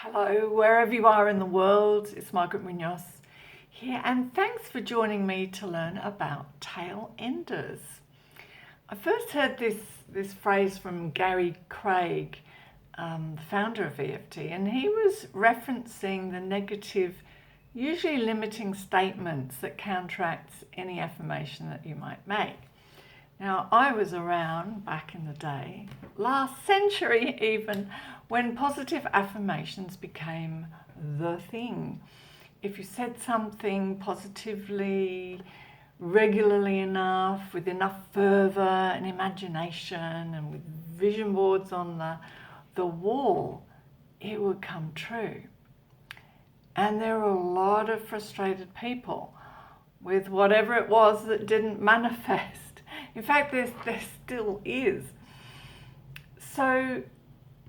Hello, wherever you are in the world, it's Margaret Munoz here, and thanks for joining me to learn about tail enders. I first heard this phrase from Gary Craig, the founder of EFT, and he was referencing the negative, usually limiting statements that counteracts any affirmation that you might make. Now, I was around back in the day, last century even, when positive affirmations became the thing. If you said something positively, regularly enough, with enough fervour and imagination and with vision boards on the wall, it would come true. And there were a lot of frustrated people with whatever it was that didn't manifest. In fact, there still is. So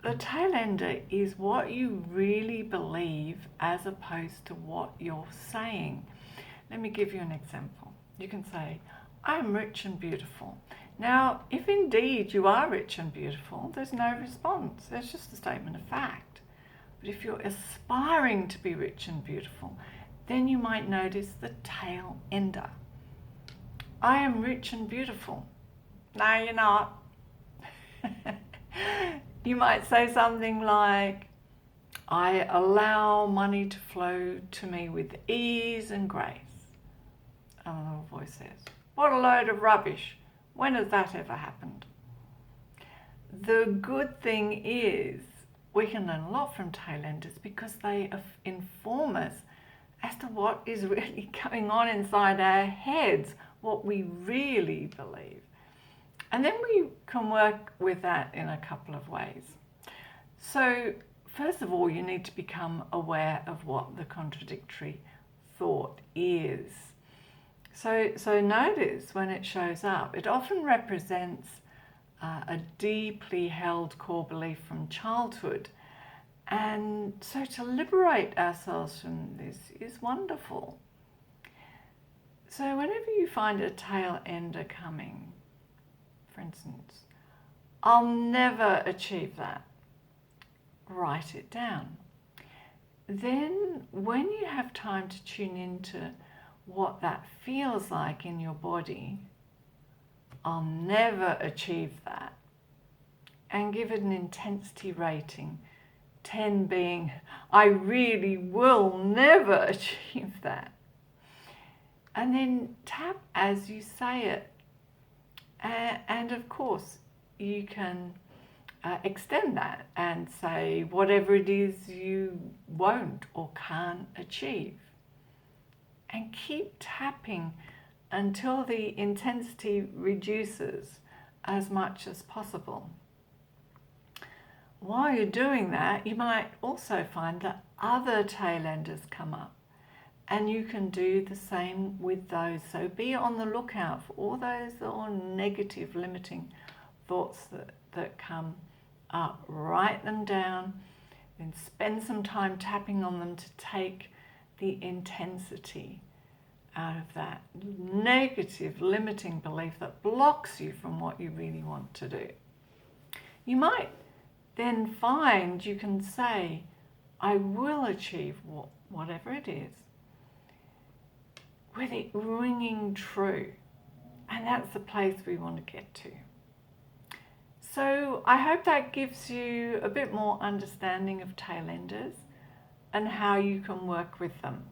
the tail ender is what you really believe as opposed to what you're saying. Let me give you an example. You can say, I'm rich and beautiful. Now, if indeed you are rich and beautiful, there's no response. There's just a statement of fact. But if you're aspiring to be rich and beautiful, then you might notice the tail ender. I am rich and beautiful. No, you're not. You might say something like, I allow money to flow to me with ease and grace. And a little voice says, what a load of rubbish. When has that ever happened? The good thing is we can learn a lot from tail enders because they inform us as to what is really going on inside our heads, what we really believe. And then we can work with that in a couple of ways. So first of all, you need to become aware of what the contradictory thought is. So notice when it shows up, it often represents a deeply held core belief from childhood. And so to liberate ourselves from this is wonderful. So whenever you find a tail ender coming, for instance, I'll never achieve that, write it down. Then when you have time to tune into what that feels like in your body, I'll never achieve that, and give it an intensity rating, 10 being, I really will never achieve that. And then tap as you say it. And of course, you can extend that and say whatever it is you won't or can't achieve. And keep tapping until the intensity reduces as much as possible. While you're doing that, you might also find that other tail enders come up, and you can do the same with those. So be on the lookout for all those negative limiting thoughts that come up. Write them down, then spend some time tapping on them to take the intensity out of that negative limiting belief that blocks you from what you really want to do. You might then find you can say, I will achieve whatever it is, with it ringing true. And that's the place we want to get to. So I hope that gives you a bit more understanding of tail enders and how you can work with them.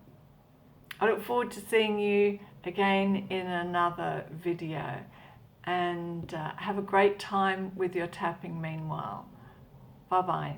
I look forward to seeing you again in another video, and have a great time with your tapping meanwhile. Bye-bye.